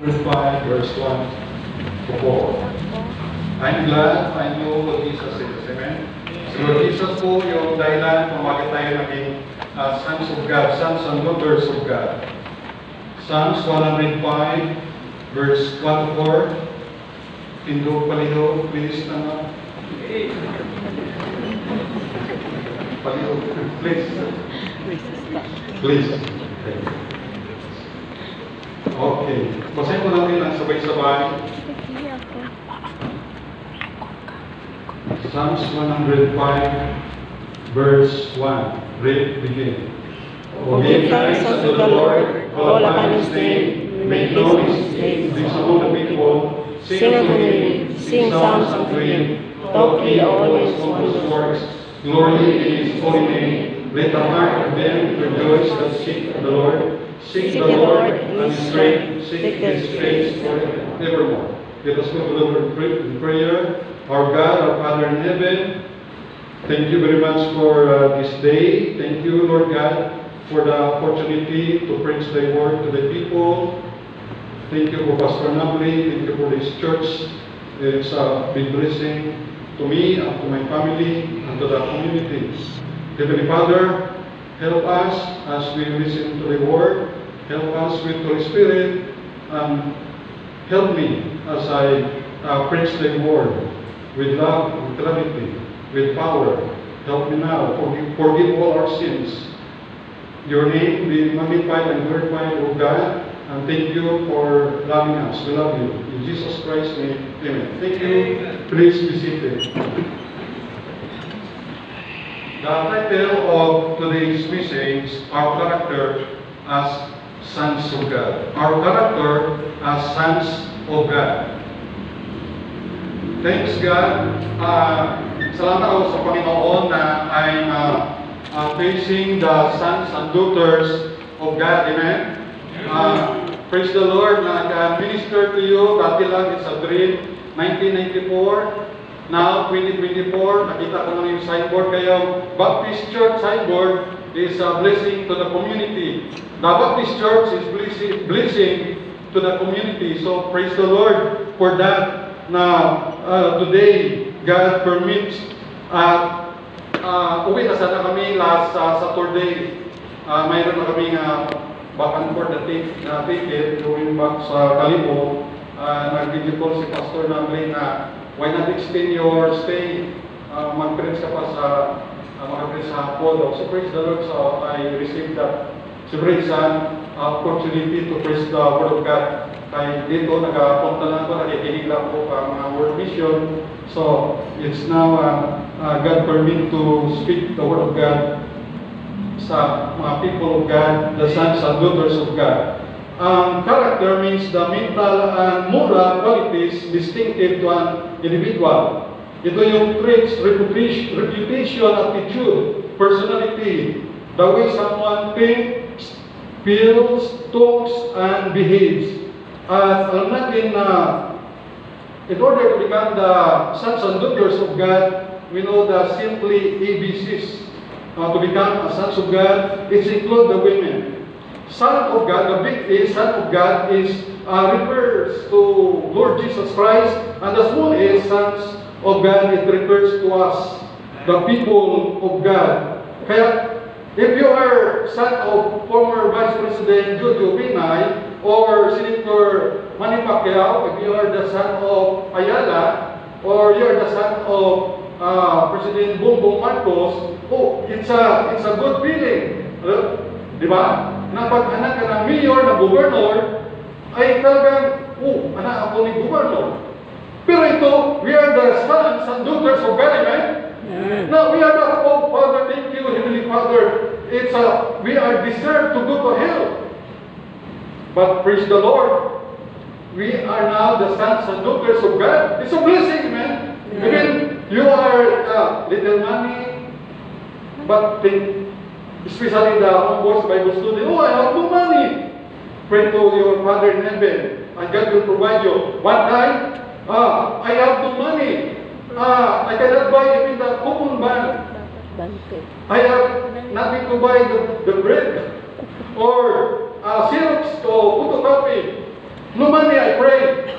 5, verse 1 to 4. I'm glad I know what Jesus is. Amen? Si Lord Jesus po yung dahilan kung bakit tayo naging sons of God, sons and daughters of God. Psalms 105, verse 1 to 4. Tindog paliho, please, paliho, please. Please. Okay. Basahin po natin ang sabay-sabay. Psalms 105, verse 1. Read, begin. O give thanks unto the Lord, call upon His name, make known His name. These among the people, Sing unto Him, sing psalms unto Him, talk ye always on His works. Glory in His holy name. Let the heart of them rejoice that seek the Lord. Seek the Lord and His strength. Seek His face forevermore. Let us go to the Lord in prayer. Our God, our Father in heaven, thank you very much for this day. Thank you, Lord God, for the opportunity to preach Thy word to the people. Thank you for Pastor Nabli. Thank you for this church. It's a big blessing to me and to my family and to the community. Heavenly Father, help us as we listen to the word. Help us with the Holy Spirit. Help me as I preach the word with love, with clarity, with power. Help me now. Forgive all our sins. Your name be magnified and glorified, O God. And thank you for loving us. We love you. In Jesus Christ's name, amen. Thank you. Please be seated. The title of today's message, Our Character as Sons of God. Our character as Sons of God. Thanks God. Salamat ako sa Panginoon na I'm facing the sons and daughters of God. Amen? Praise the Lord na I-minister to you. Dati lang, it's a dream. 1994. Now, 2024. Nakita ko na yung signboard kayo. Baptist Church signboard is a blessing to the community. The Baptist Church is blessing to the community. So, praise the Lord for that. Now, today, God permits uwi na sana kami last Saturday. Mayroon na kami back and forth na ticket going back sa Calibo. Nag-video call si Pastor Nabli na why not extend your stay? Mag-preach ka pa sa mag-preach sa hapon. So praise the Lord. So I received that great opportunity to preach the Word of God. Kaya dito, nag-punta lang ako, nakikinig lang po ang mga Word Mission. So, it's now God permit to speak the Word of God sa mga people of God, the sons and daughters of God. Character means the mental and moral qualities distinctive to an individual. Ito yung traits, reputation, attitude, personality, the way someone thinks, feels, talks, and behaves. At alam natin na in order to become the sons and daughters of God, we know the simply ABCs. To become a sons of God, it includes the women. Son of God, the big A, Son of God, refers to Lord Jesus Christ, and the small A, Sons of God, it refers to us, the people of God. Kaya, if you are son of former Vice President Jojo Binay, or Senator Manny Pacquiao, if you are the son of Ayala, or you are the son of President Bongbong Marcos, it's a good feeling. Di ba? Na pag anak ka ng mayor, na gobernador, ay talagang, anak ako ni gobernador. Pero ito, we are the sons and daughters of God, amen? Now, we are the Father, thank you, Heavenly Father. We are deserved to go to hell. But praise the Lord, we are now the sons and daughters of God. It's a blessing, man. Even you are little money, but especially the homeboys Bible student, I have no money. Pray to your Father in heaven, and God will provide you. One time, I have no money. I cannot buy even the coupon band. I have nothing to buy the bread or Xerox to photocopy. No money.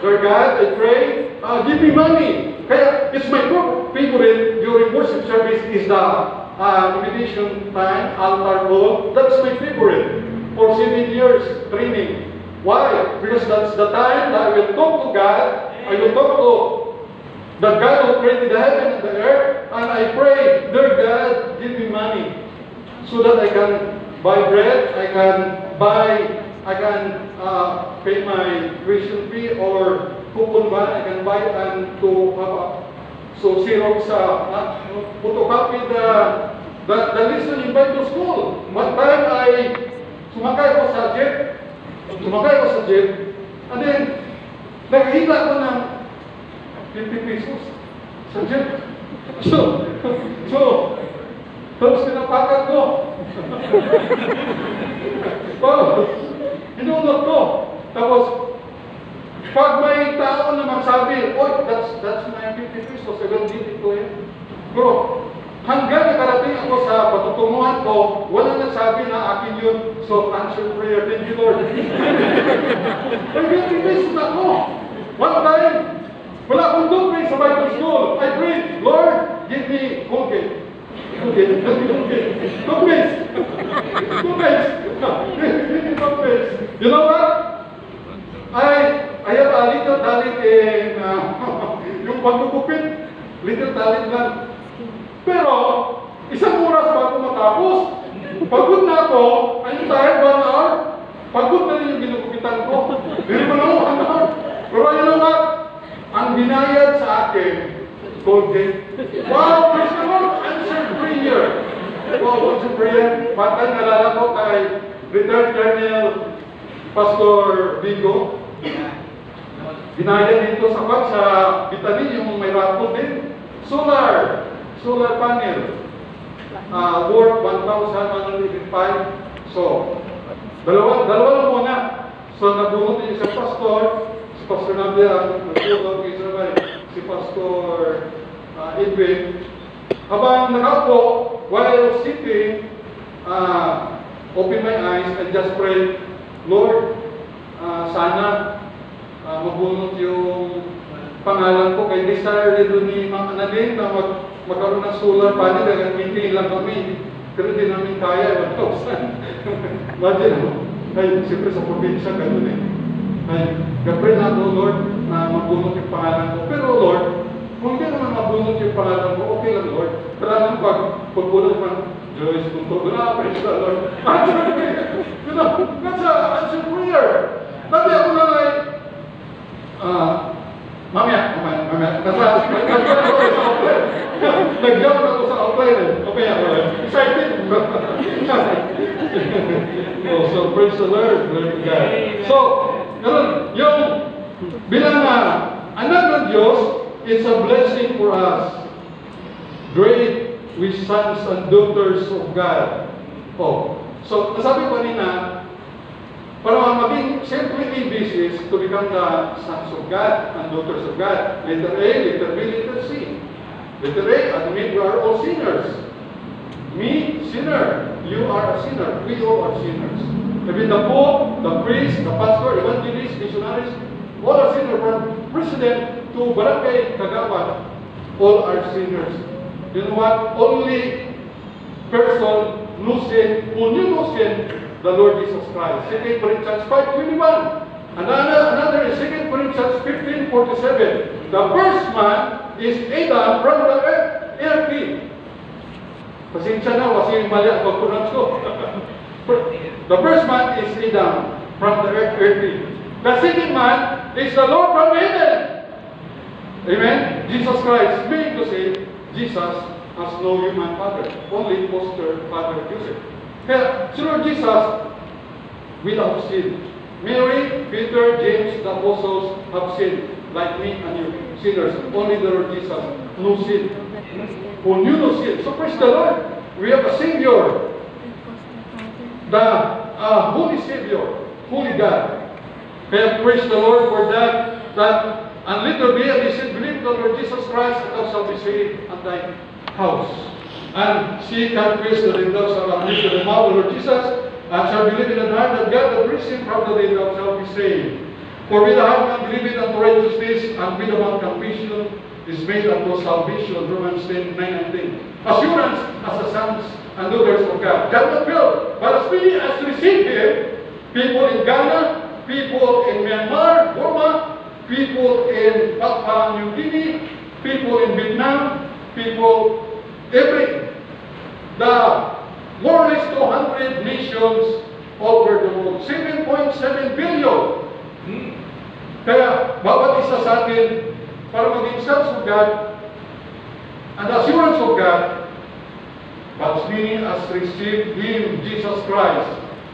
Lord God, I pray, give me money. Kaya, it's my favorite during worship service is the invitation time, altar call. That's my favorite. For 7 years training. Why? Because that's the time that I will talk to God. I will talk to the God who created the heaven and the earth. And I pray, dear God, give me money. So that I can buy bread, I can pay my tuition fee or coupon ba, I can buy and to so Xerox photocopy the lesson in Bible school. One time sumakay ako sa jeep, and then nakahita ako ng 50 pesos sa jeep. So tapos pinapakat ko. Inulot ko. Tapos, pag may tao na magsabi, oy, that's my 50 pesos, I will give it to him. Bro, hanggang nakarating ako sa patutunguhan ko, wala nagsabi na akin yun, so answer prayer, thank you Lord. May 50 pesos ako. One time, wala akong toothpaste sa Bible school. I prayed, Lord, give me Colgate. Toothpaste. You know what? I have a little talent in yung pagkukupit. Little talent lang. Pero, isang oras bago matapos, pagod na ako, I'm tired 1 hour, pagod na rin yung ginukupitan ko. Hindi mo na 1 hour. Pero you know what? Ang binayad sa akin, Colgate. Wow, praise the Lord! Answered prayer. Wow, answered prayer. Patay, nalala ko kay retired Colonel Pastor Vigo. Binayad dito sa Bitani, yung may rapo din. Solar panel. Worth 1,105. So, dalawa lang muna. So, nabunot niya sa pastor. Si Pastor Nabia, nagpunod kay Israel. Si Pastor Edwin. Habang nakaupo, while I was sitting, open my eyes and just pray, Lord, sana mabunot yung pangalan ko kay desire dito ni Ma'am Annalyn na magkaroon ng solar panel dahil maintain lang kami. Pero hindi namin kaya, 1,000. Imagine mo, ay, siyempre sa probinsya, gano'n eh. Ay, kapre na ako, Lord, na mabunot yung pangalan ko. Pero Lord, kung hindi naman mabunot yung pangalan ko, okay lang, Lord. Pero anong pagbunot man, Joyce, kung to, praise the Lord. Answer prayer. You know, that's an answer prayer. Dati ako lang ay, mamaya, nag-jump ako sa outline. Okay, excited. So, praise the Lord, glory to God. So, yung bilang anak ng Diyos, it's a blessing for us. Great we sons and daughters of God. Oh, so nasabi ko kanina, para maging simply ABC is to become the sons of God and daughters of God. Letter A, letter B, letter C. Letter A, admit we are all sinners. Me, sinner. You are a sinner. We all are sinners. Even the Pope, the priest, the pastor, evangelist, missionaries, all are sinners. From president to barangay kagawad, all are sinners. You know what? Only person no sin, who knew no sin, the Lord Jesus Christ. 2 Corinthians 5:21. Another is 2 Corinthians 15:47. The first man is Adam from the earth. Pasensya na, kasi mali ang pag-pronounce ko. The first man is Adam from the earth. The second man is the Lord from heaven. Amen? Jesus Christ, meaning to say, Jesus has no human father, only foster father Joseph. Kaya, si Lord Jesus, without sin. Mary, Peter, James, the apostles have sinned, like me and you, sinners. Only the Lord Jesus, no sin. Who knew no sin. So praise the Lord. We have a Savior. The Holy Savior, Holy God. Kaya praise the Lord for that. And little bit, he said, believe the Lord Jesus Christ, and thou shalt be saved at thy house. And seek and praise the thou shalt have believed in the mouth of the Lord Jesus, and shall believe in the heart that God hath raised him from the dead, thou shalt be saved. For with the heart man believeth unto righteousness, and with the mouth confession is made unto salvation. Romans 10:9 and 10. Assurance as the sons and daughters of God. God not will, but as many as receive Him, people in Ghana, people in Myanmar, Burma, people in Papua New Guinea, people in Vietnam, people the more or less 200 nations all over the world. 7.7 billion. Kaya, bawat isa sa atin, para maging sons of God, and assurance of God, but as many as receive Him, Jesus Christ,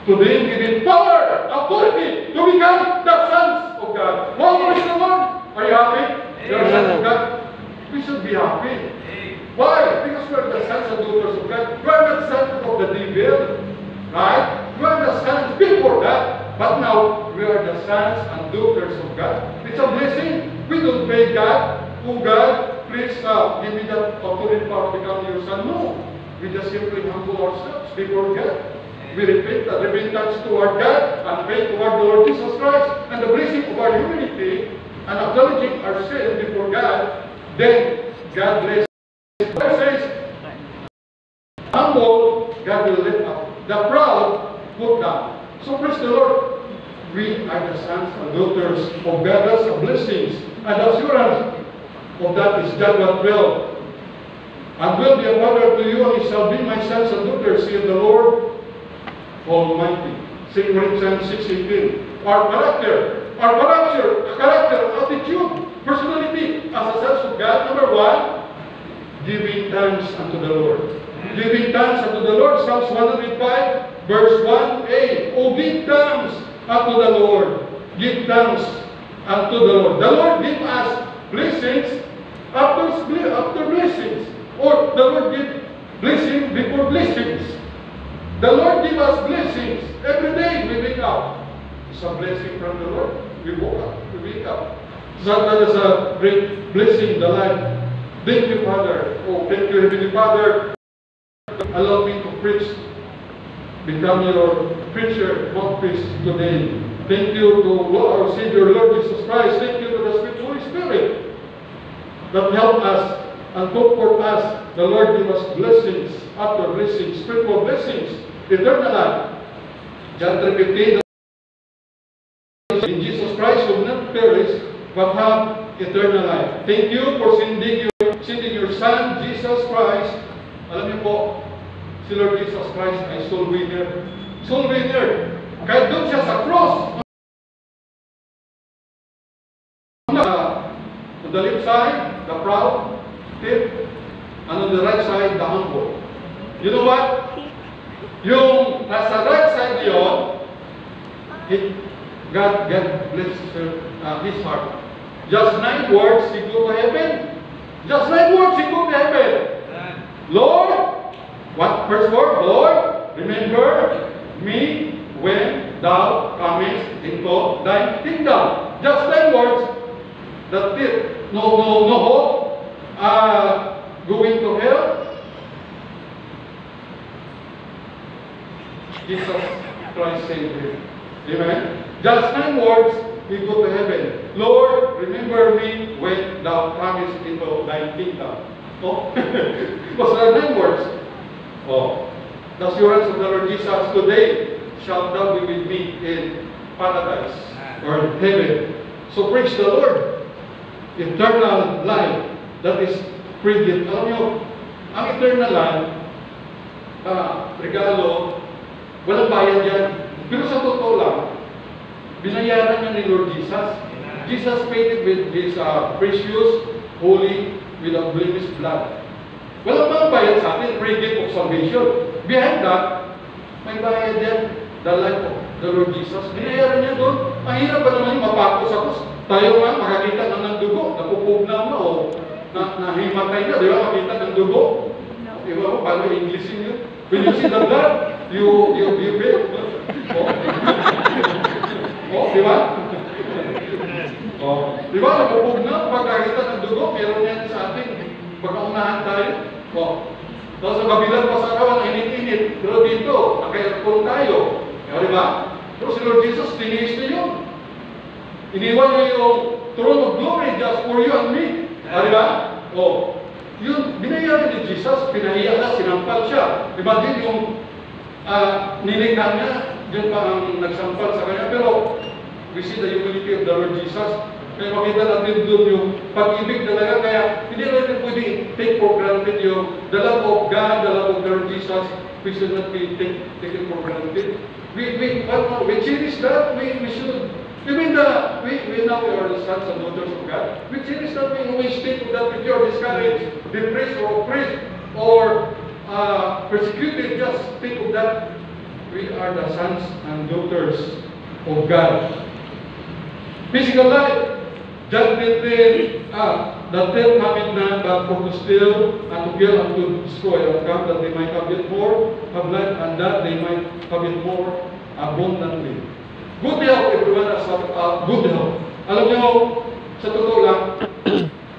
to them given power, authority, to become the sons of God. Wow, praise the Lord! Are you happy? You're sons of God? We should be happy. Why? Because we're the sons and daughters of God. We're not sons of the devil. Right? We're the sons before that. But now, we are the sons and daughters of God. It's a blessing. We don't pay God. Oh God, please give me that authority power to become your son. No. We just simply humble ourselves before God. We repent that repentance toward God and faith toward the Lord Jesus Christ and the blessing of our humility and acknowledging ourselves before God. Then God bless. God says, humble, God will lift up. The proud, put down. So praise the Lord. We are the sons and daughters of God. That's a blessings. And the assurance of that is John 12. And will be a father to you, and he shall be my sons and daughters, saith the Lord Almighty. 2 Corinthians 6:18. Our character, attitude, personality as a sons of God. Number one, giving thanks unto the Lord. Giving thanks unto the Lord. Psalms 105, verse 1a. Oh, give thanks unto the Lord. Give thanks unto the Lord. The Lord give us blessings after blessings. Or the Lord give blessing before blessings. The Lord give us blessings. Every day we wake up. It's a blessing from the Lord. We woke up. We wake up. So that is a great blessing in the life. Thank you, Father. Oh, thank you, Heavenly Father. Allow me to preach. Become your preacher, mouthpiece today. Thank you to our Savior, Lord Jesus Christ. Thank you to the sweet Holy Spirit that help us and comfort us. The Lord give us blessings after blessings, spiritual blessings, eternal life. John 3:15. In Jesus Christ will not perish, but have eternal life. Thank you for sending your Son, Jesus Christ. Alam niyo po, si Lord Jesus Christ ay soul winner. Soul winner. Kahit doon siya sa cross. On the left side, the proud, thief, and on the right side, the humble. You know what? Yung nasa right side yun, God bless his heart. Just 9 words, he go to heaven. Just 9 words, he go to heaven. Lord, what first word? Lord, remember me when thou comest into thy kingdom. Just 9 words. That's it. No hope. Going to hell. Jesus Christ saved him. Amen. Just 9 words, we go to heaven. Lord, remember me when thou comest into thy kingdom. Oh, because there are 9 words. Oh, the assurance of the Lord Jesus, today shalt thou be with me in paradise or heaven. So praise the Lord. Eternal life, that is free gift. Alam nyo, ang eternal life, regalo, walang bayad yan. Pero sa totoo lang, binayaran niya ni Lord Jesus. Jesus paid it with His precious, holy, without blemish blood. Walang mga bayad sa atin, free gift of salvation. Behind that, may bayad yan, the life of the Lord Jesus. Binayaran niya doon. Ang hirap ba naman yung mapako sa krus? Tayo nga, makakita ng dugo, napupugnaw na o nahimatay na, di ba? Makita ng dugo. Di ba? Paano Englishin yun? When you see the blood, you feel. Oh, di ba? Oh, di ba? Napupugnaw, pagkakita ng dugo, meron yan sa atin. Pagkaunahan tayo. Oh. Tapos sa kabilang pasarawan, init-init. Pero dito, naka-aircon tayo. Di ba? Pero si Lord Jesus, tiniis na yun. Iniwan niyo yung throne of glory just for you and me. Di ba? Oh, yun, binayari ni Jesus, pinahiya siya, sinampal siya. Imagine yung nilikha niya, yun pa ang nagsampal sa kanya. Pero, we see the humility of the Lord Jesus. Kaya makita natin doon yung pag-ibig talaga. Kaya, hindi natin pwede take for granted yung the love of God, the love of the Lord Jesus. We should not be taken for granted. We cherish that. We should. Even we now are the sons and daughters of God. We cherish that. We always think of that with your discouraged, depressed, or oppressed, or persecuted. Just think of that. We are the sons and daughters of God. Physical life. John 10:10, the thief cometh not but for to steal, and to kill, and to destroy. I have come that they might have it more, have life, and that they might have it more abundantly. Good health, everyone has good health. Alam niyo, sa totoo lang,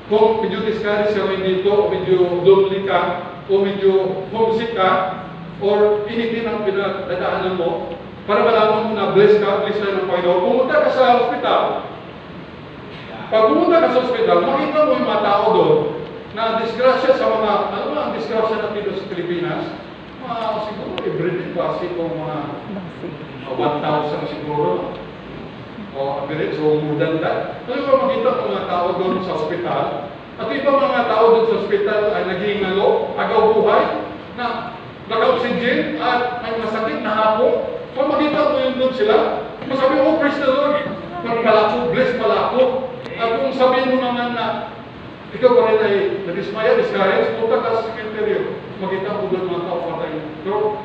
kung medyo discouraged ka dito, o medyo lonely ka, o medyo homesick ka, or anything ang pinagdadaanan mo, para malaman mo na bless ka, bless tayo ng Panginoon, pumunta ka sa hospital. Pag pumunta ka sa hospital, makita mo yung mga tao doon na disgrasya sa mga, ano ba ang disgrasya natin doon sa Pilipinas? Siguro everyday basi kung mga 1,000 siguro. O average, so more than that. Ano ba makita ng mga tao doon sa hospital? At iba mga tao doon sa hospital ay naging agaw buhay na naka-oxygen at may masakit na hapo. Kung makita mo yun doon sila, masabi, oh praise the Lord, pala ako, bless pala ako. At kung sabihin mo naman na ikaw pa rin ay nadismaya, discouraged, punta ka sa cemetery, makita mo doon mga tao patay. Pero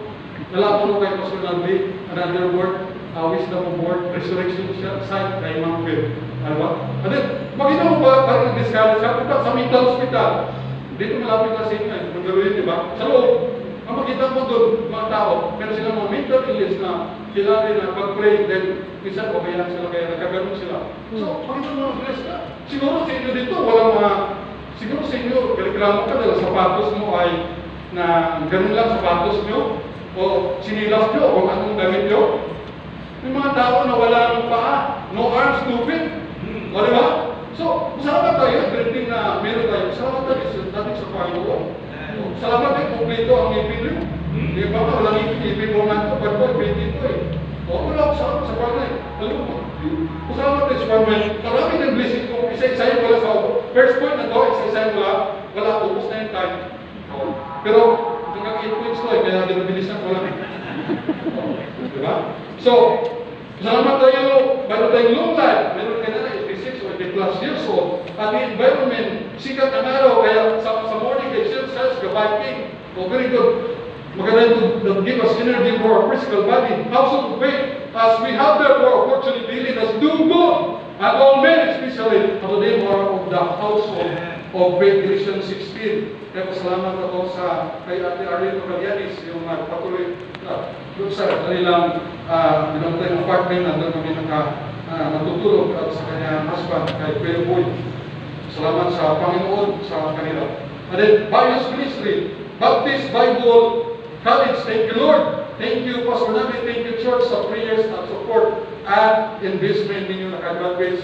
nalaman mo kay Pastor Nandi, another word, wisdom of word, resurrection site kay Mount Phil. Ano? And then, makita mo ba parang discouraged ka? Punta sa mental hospital. Dito malapit na sa inyo, magaluhin, di ba? Sa loob. Ang makita mo doon, mga tao, pero sila mga mental illness na sila rin na pag-pray, then minsan pabayaan sila, kaya nagkaganon sila. So, makita mo mga bless ka. Siguro sa inyo dito, walang mga, siguro sa inyo, reklamo ka dahil sapatos mo ay na ganun lang sapatos nyo, o sinilas nyo, o anong damit nyo. May mga tao na walang paa, no arms, no feet. O diba? So, salamat tayo, everything na meron tayo. Salamat tayo sa Panginoon. Salamat tayo, kumplito ang ipin nyo. Di ba ka, walang ipin mo nga ito, ba't ba, ipin ito eh. O, wala ako salamat sa Panginoon. Alam mo, salamat tayo sa Panginoon. Marami ng blessing ko, isa-isayin wala sa first point na to, isa-isayin wala, ubos na yung time. Pero, hanggang 8 points ko eh, kaya dinabilisan ko lang eh. Diba? So, salamat tayo, meron tayong long life, meron ka na 86 or 80 plus years old, at the environment, sikat ang araw, kaya sa morning, kay Shield says, gabiking, very good. Maganda to give us energy for our physical body. Household of faith, as we have therefore opportunity, let us do good, and all men, especially, unto them who are of the household of faith, Galatians 16. Kaya pasalamat ako kay Ate Arlene Macalianis, yung patuloy doon sa kanilang binantay ng apartment na doon kami natutulog at sa kanyang husband, kay Kuya Boy. Salamat sa Panginoon sa kanila. And then, Bios Ministry, Baptist Bible College, thank you Lord. Thank you Pastor Nabi, thank you Church sa prayers at support at investment ninyo nakagraduate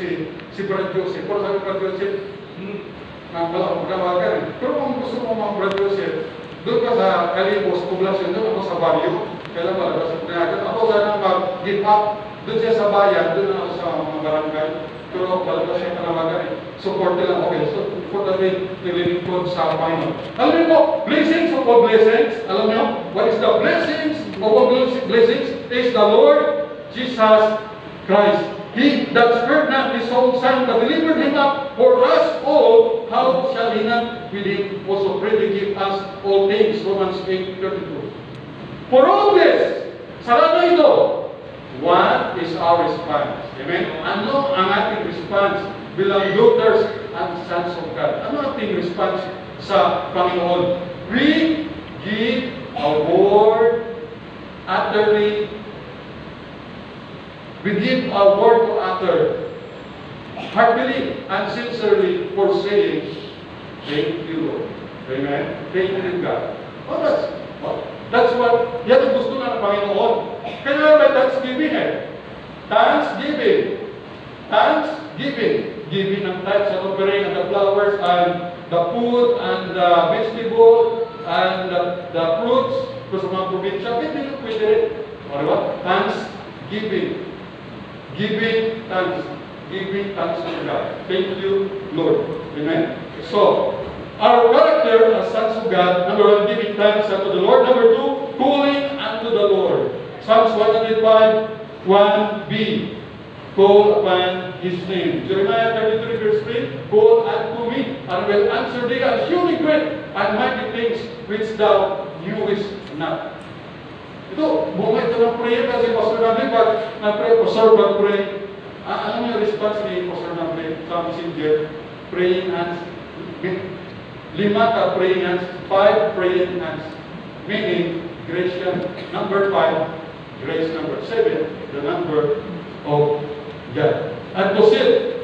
si Brad Joseph. Pero sabi Brad Joseph, wala akong magawagan. Pero kung gusto mo mga Brad Joseph, doon ka sa Kalibos, poblasyon, doon ako sa baryo. Kailan ba, sa pagkakas. Ako sana mag-give up, doon siya sa bayan, doon ako sa mga barangay. Pero wala ba siya panawagan eh. Support lang, okay. So, for the way, nililingkod sa Panginoon. Alam niyo po, blessings of all blessings. Alam niyo, what is the blessings of all blessings? Is the Lord Jesus Christ. He that spared not his own son, but delivered him up for us all, how shall he not with him also freely give us all things? Romans 8:32. For all this, sarado ito, what is our response? Amen? Ano ang ating response bilang daughters and sons of God? Ano ang ating response sa Panginoon? We give our word utterly. We give our word to utter heartily and sincerely for saying, thank you, Lord. Amen? Thank you, God. Oh, that's what, yan ang gusto na ng Panginoon. Kaya may thanksgiving eh. Thanksgiving. Thanks Giving ng tithes and offering and the flowers and the food and the vegetable and the fruits kung sa mga probinsya. Pwede rin. O diba? Thanksgiving. Giving thanks. Giving thanks to God. Thank you, Lord. Amen. So, our character as sons of God, number one, giving thanks unto the Lord. Number two, calling unto the Lord. Psalms 105, 1b. Call upon His name. Jeremiah 33, verse 3, call unto me, and will answer thee, and shew thee great and mighty things which thou knewest not. Ito, bunga ito ng prayer kasi Pastor Nabi, pag na-pray, Pastor, pag-pray, ano yung response ni Pastor Nabi sa messenger? Praying hands. 5 ka praying hands, 5 praying hands. Meaning, grace yan. Number 5, grace number 7, the number of God. And to sit,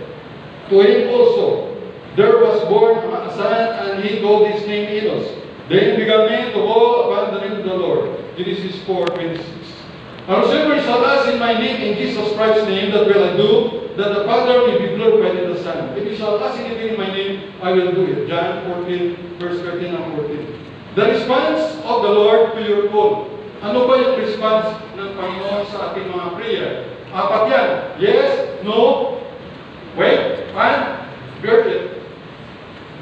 to him also, there was born a son, and he called his name Enos. Then began men to call upon the name of the Lord. Genesis 4:26. And whosoever shall ask in my name, in Jesus Christ's name, that will I do, that the Father may be glorified in the Son. If you shall ask anything in my name, I will do it. John 14, verse 13 and 14. The response of the Lord to your call. Ano ba yung response ng Panginoon sa ating mga prayer? Apat yan. Yes, no, wait, and bear it.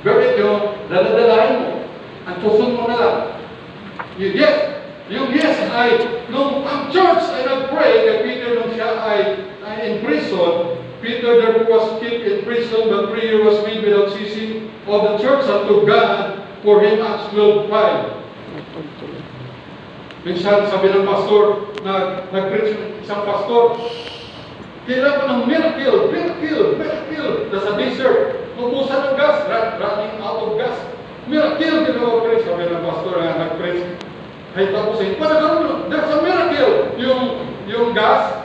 Bear it yung daladalahin mo. Ang tusun mo na lang. Yes, yung yes ay, nung ang church ay nag-pray, kay Peter nung siya ay in prison, Peter therefore was kept in prison, but prayer was made without ceasing of the church unto God for him, Acts 12:5. Minsan sabi ng pastor, nag-preach isang pastor, kailangan ng miracle. Nasa desert, lubusan ng gas, running out of gas. Miracle, preach. Sabi ng pastor na nag-preach. Ay tapos ay, there's a miracle. Yung gas,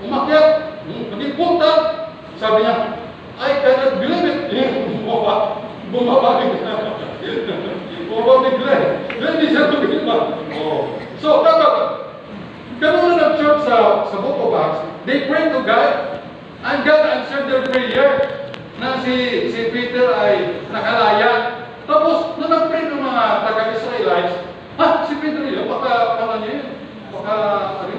umakyat, naging punta. Sabi niya, I cannot believe it. Bumaba bigla. Then di siya tumilima. So, dapat, ganun na ng-church sa book of Acts, they pray to God, and God answered their prayer, na si Peter ay nakalaya. Tapos, nung nag-pray ng mga taga-Israelites, si Peter yun, baka niya yun, baka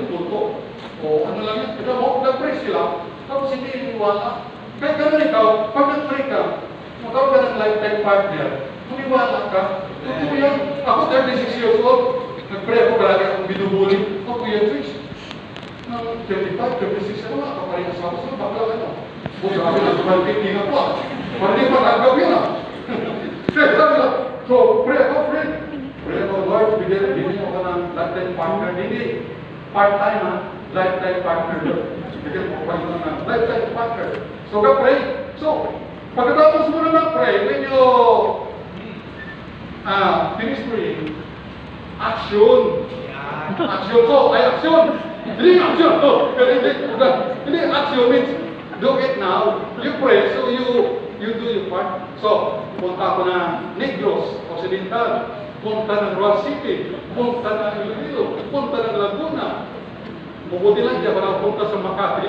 punto. O ano lang yun, ito mo, nag-pray sila, tapos hindi iniwala. Kahit ganun ikaw, pag nag-pray ka, magkaroon ka ng lifetime partner, maniwala ka. Totoo yan. Ako 36 years old, nag-pray ako, palagi akong binubuli. Ako yan, Chris. Nang 35, 36, ano nga, kaparin sa ako, saan bakla ano? Sabi na, tumalipin ako. Parang di pa nagaw yun Sabi lang, so, pray ako, pray. Pray ako, Lord, bigyan ako ng lifetime partner. Hindi, part-time lifetime partner. Bigyan mo pa yun ng lifetime partner. So, pray. So, pagkatapos mo na mag-pray, when you finish praying, action. Action ko, ay action. Hindi action ko. Hindi, action means do it now. You pray, so you do your part. So, punta ako na Negros, Occidental, punta ng Roa City, punta ng Iloilo, punta ng Laguna. Bukuti lang dyan, parang punta sa Makati.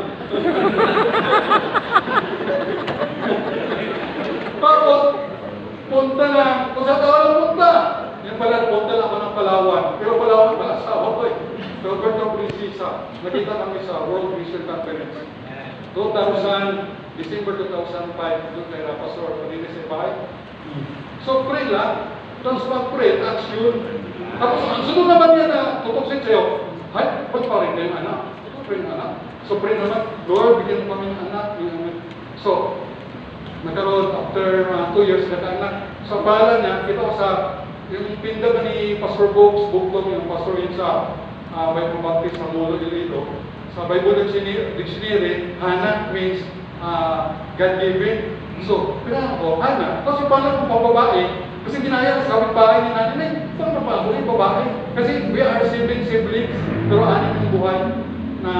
Tapos, punta na, kung sa tawag punta. Yung pala, punta lang ako ng Palawan. Pero Palawan pala asawa ko So, Alberto Princesa, nakita kami sa World Vision Conference. December 2005, doon kay Rapasor, kanina sa bahay. So, pray lang. Tapos mag-pray, action. Tapos, ang sunod naman niya na tutuksin sa'yo, ay, ba't pa rin kayong anak? Ito pray ng anak. So, pray naman, Lord, bigyan mo kami ng anak. So, nagkaroon after 2 years nagkaanak. Sa bahala niya, kita ko sa yung pinda ni Pastor Books, Buktom, yung pastor yun sa Bible Baptist sa Molo Iloilo. Sa Bible Dictionary, Hannah means God-given. So, kailangan ko, Hannah. Kasi paano kung pababae? Kasi ginaya sa kapit-bahay ni nanay, paano paano yung babae? Kasi we are siblings, pero anin yung buhay na,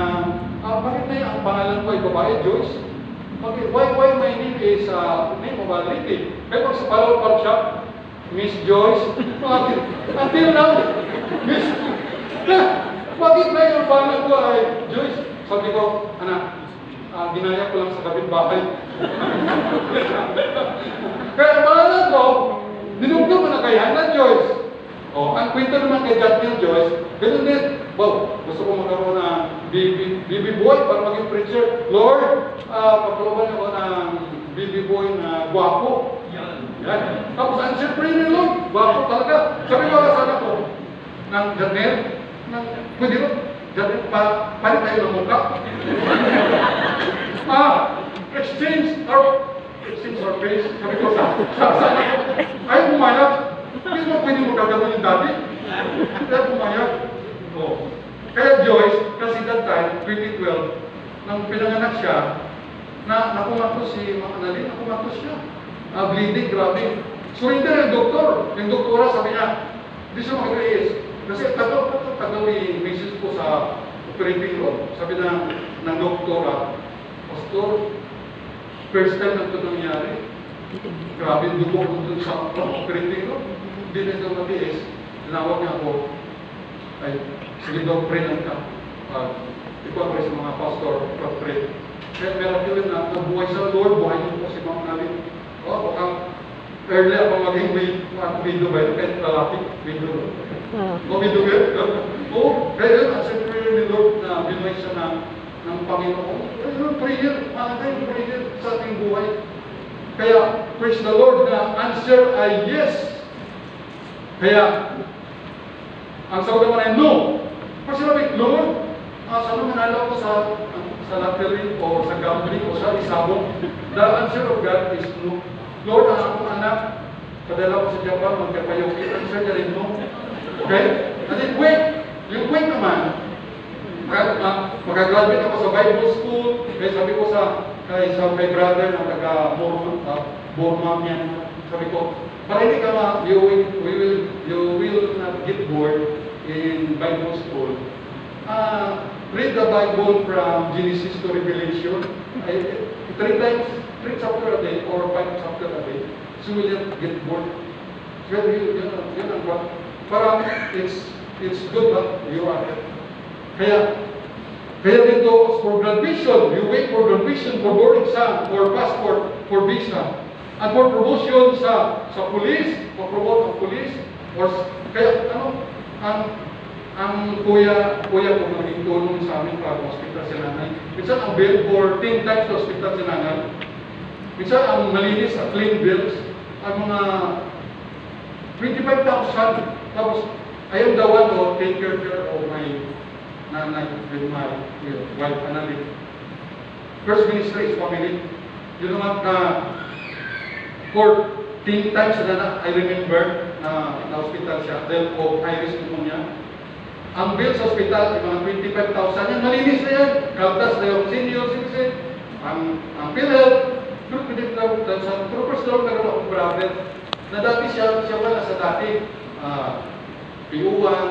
bakit na yung ang pangalan ko ay babae, Joyce? Okay, why my name is name of a lady? Kaya pag sa Palawan Park Shop, Miss Joyce, until now, Miss, bakit na yung pangalan ko ay Joyce? Sabi ko, anak, ginaya ko lang sa kapitbahay. Kaya mahalat mo, dinugtong mo na kay Hannah Joyce. Ang kwento naman kay Daniel Joyce, ganun din. Wow, gusto ko magkaroon ng baby boy para maging preacher. Lord, pagkaroon ako ng baby boy na gwapo. Yan. Tapos answer prayer ni Lord, gwapo talaga. Sabi ko sa anak ko, ng Daniel, pwede mo, Daniel, palit tayo ng mukha. Exchange our face. Sabi ko sa anak ko, ayaw pumayag. Hindi mo pwede mo gagawin yung dati. Kaya pumayag. Kaya Joyce, kasi that time, 2012, nang pinanganak siya, nakumatos si Annalyn, nakumatos siya. Bleeding, grabe. Surrender yung doktor. Yung doktora sabi niya, hindi siya mag-release. Kasi tagal may message ko sa operating room. Sabi ng doktora, Pastor, first time na ito nangyari. Grabe, dugo ko dun sa operating room. Hindi na ito matiis. Tinawag niya ako, ay, sige daw, pray lang ka. Ikaw pray sa mga pastor, pray. Kaya meron yun na nabuhay sa Lord, buhay niyo po si Ma'am Annalyn. Baka early ako maging video ba yun? Kahit lalaki, video. Video ba yun? Kaya yun, ang prayer ni Lord na binuhay siya ng Panginoon. Ayun, prayer, malagay yung prayer sa ating buhay. Kaya, praise the Lord na answer ay yes. Kaya, ang sagot naman ay no. Kasi sabi, Lord, saan manalo ko sa lottery o sa gambling o sa isabong? The answer of God is no. Lord, ang akong anak, padala ko sa Japan, magkapayoki. Answer niya rin no. Okay? And then wait. Yung wait naman, magagraduate ako sa Bible school. Kaya sabi ko sa my brother na taga-Borma yan. Sabi ko, para hindi ka you will not get bored in Bible school. Read the Bible from Genesis to Revelation. 3 chapter a day or 5 chapter a day. So will not get bored. So yun ang what. Para it's good that you are here. Kaya dito for graduation, you wait for graduation, for board exam, for passport, for visa. At for promotion sa police, promote ang police, or kaya ang kuya ko naging tulong sa amin para hospital si nanay. Minsan ang bill for 10 times sa hospital si nanay. Minsan ang malinis, ang clean bills, ang mga 25,000. Tapos, I am the one to take care of my nanay with my wife, Annalyn. First ministry is family. Yun naman 14 times na I remember na hospital siya dahil of high-risk pneumonia. Ang bill sa hospital ay mga 25,000 yan. Malinis na yan. Kaltas na yung senior citizen. Ang PhilHealth, troopers daw na rin akong brother. Na dati siya pala sa dati. PO1,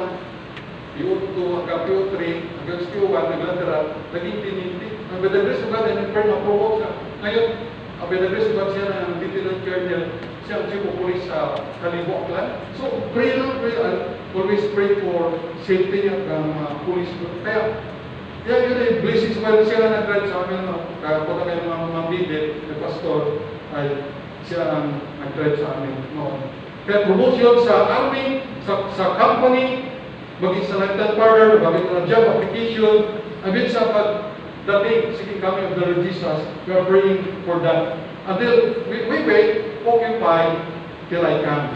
PO2, hanggang PO3, hanggang PO1, naglateral, naging tininti. Ang bedagres ko ganda, nag-turn na-provoke siya. Ngayon, ang bedagres ko siya ng lieutenant colonel, siya ang chief of police sa Kalibo Aklan. So, pray lang, always pray for safety ng police. Kaya yun ay blessings while sila nag-drive sa amin, kaya po kami mga mambibit, na pastor, ay siya ang nag-drive sa amin noon. Kaya promotion sa army, sa company, maging sa lieutenant partner, maging na job application, abit sa pagdating, sige kami of the Lord Jesus, we are praying for that. Until we wait, occupy, till I come.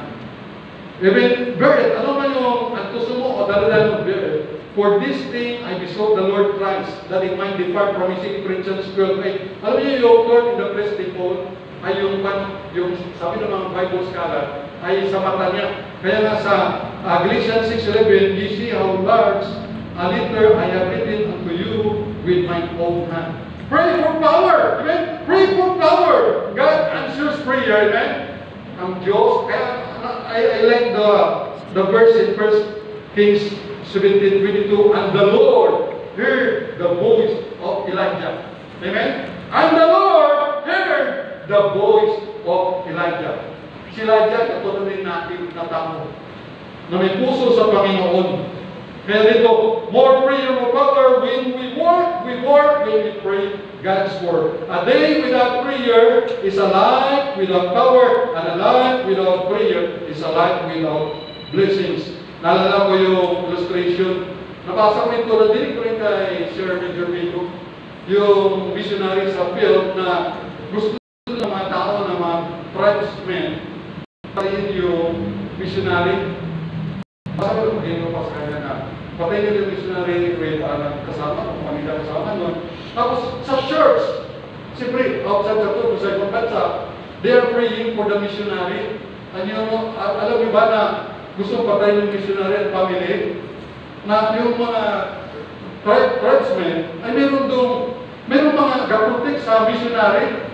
Even buried, ano man yung antuso mo o daladan mo buried? For this thing I besought the Lord Christ, that it might depart from his Corinthians 12:8. Alam niyo yung Lord in the first temple, ay yung sabi ng mga Bible scholar, ay sa mata niya. Kaya nga sa Galatians 6:11, you see how large a letter I have written unto you with my own hand. Pray for power! Amen? Pray for power! God answers prayer, amen? Ang Diyos, kaya I like the verse in 1 Kings 17:22, and the Lord heard the voice of Elijah. Amen? And the Lord heard the voice of Elijah. Si Elijah, katulad din natin na tao, na may puso sa Panginoon. Kaya dito, more prayer, more power. When we work, when we pray, God's Word. A day without prayer is a life without power, and a life without prayer is a life without blessings. Naalala ko yung illustration. Nabasa ko ito na din ko rin kay Sir Major Vigo. Yung missionary sa field na gusto ng mga tao na mga tribesmen patayin yung missionary. Basta ko ito pa sa kanya na patayin yung missionary with kasama, kung pamilya kasama nun. Tapos sa church, siyempre, outside the church, sa ibang bansa, they are praying for the missionary. And you know, alam niyo ba na gusto patayin yung missionary at family? Na yung mga tribesmen ay meron mga gaputik sa missionary.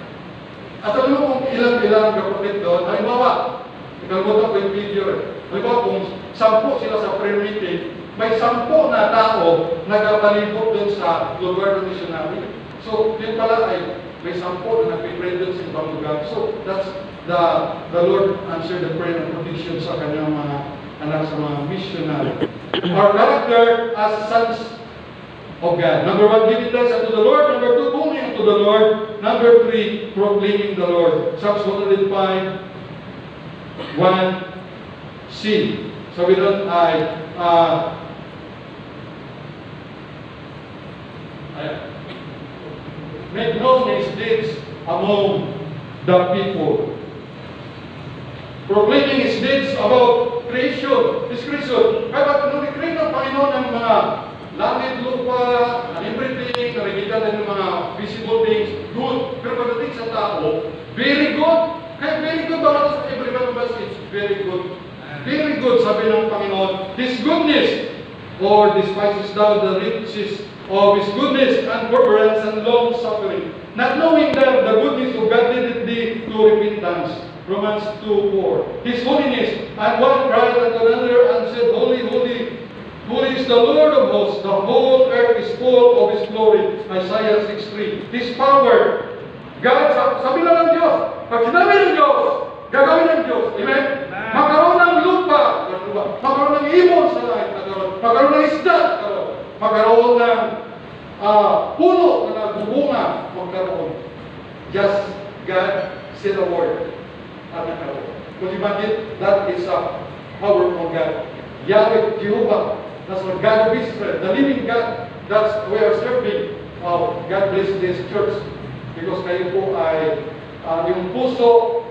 At alam mo kung ilang gaputik doon, halimbawa, ikalimutan ko yung video halimbawa kung 10 sila sa prayer meeting, may 10 na tao nagpalibot doon sa lugar ng missionary. So, yun pala ay may 10 na nagpipray doon sa ibang lugar. So, that's the Lord answered the prayer and provision sa kanyang mga anak sa mga missionary. Our character as sons of God. Number 1, giving thanks unto the Lord. Number 2, going unto the Lord. Number 3, proclaiming the Lord. Psalms 105, 1c. Sabi doon ay make known His deeds among the people. Proclaiming His deeds about creation, His creation. Kaya nung i-create ng Panginoon ng mga langit, lupa, and everything, nakikita din ng mga visible things, good. Pero pagdating sa tao, very good. Kaya very good ba sa everyone of us? It's very good. Very good, sabi ng Panginoon. His goodness, or despises thou the riches of His goodness and forbearance and long suffering, not knowing that the goodness of God leadeth thee to repentance. Romans 2:4. His holiness, and one cried unto another and said, Holy, holy, holy is the Lord of hosts. The whole earth is full of His glory. Isaiah 6:3. His power. God, sabi lang ng Diyos, pag sinabi ng Diyos, gagawin ng Diyos. Amen? Magkaroon ng lupa, magkaroon ng ibon sa langit, magkaroon ng isda, magkaroon ng puno na nagbubunga, magkaroon. Just God said a word. Could you imagine? That is a power from God. Yahweh, Jehovah, that's the God of Israel, the living God. That's we are serving. God bless this church because kayo po ay yung puso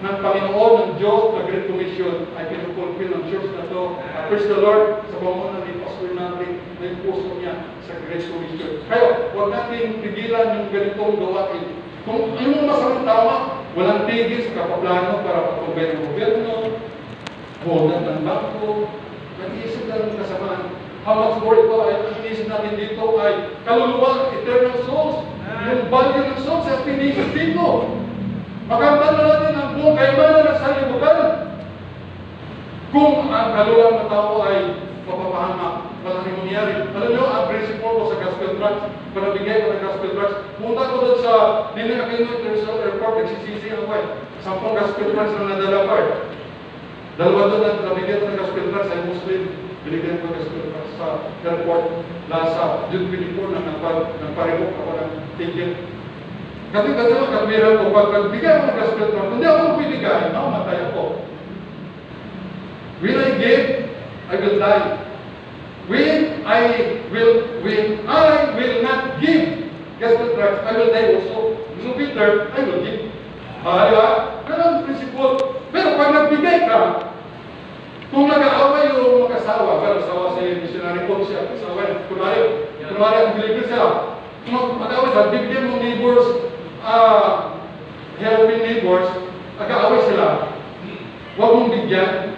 ng Panginoon, ng Diyos, na Great Commission ay pinupulpil ng church na to. Praise the Lord sa pamumuno ni Pastor natin na yung puso niya sa Great Commission. Kaya, huwag natin pigilan yung ganitong gawain. Kung yung masamang tama, walang tigil sa kapaplano para patubay ng gobyerno, bodan ng bangko, nag-iisip lang ng kasamaan. How much more ito ay iniisip natin dito ay kaluluwa, eternal souls. Yung value ng souls ay iniisip dito. Maganda na natin ang buong kaimanan ng salibutan. Kung ang kaluluwa ng tao ay mapapahamak, walang mangyayari. Alam nyo, ang principle ko sa gospel tracts, panabigay ko ng gospel tracts, punta ko doon sa Ninoy Aquino International Airport, nagsisisi ako eh. 10 gospel tracts na nadala part. Dalawa doon ang nabigyan ko ng gospel tracts ay Muslim. Binigyan ko ng gospel tracts sa airport. Lasa, June 24 na nagparibok ako ng ticket. Kasi ang kamera ko, pag nagbigay ako ng gospel tract, hindi ako magbibigay, matay ako. When I give, I will die. When I will not give gospel tracts, I will die also. So Peter, I will give. Di ba? Ganun ang principle. Pero pag nagbigay ka, kung nag-aaway yung mag-asawa, pero asawa sa missionary po siya, asawa, kunwari ang Pilipin sila, kung mag-aaway sila, bibigyan mo neighbors, helping neighbors, nag-aaway sila, huwag mong bigyan,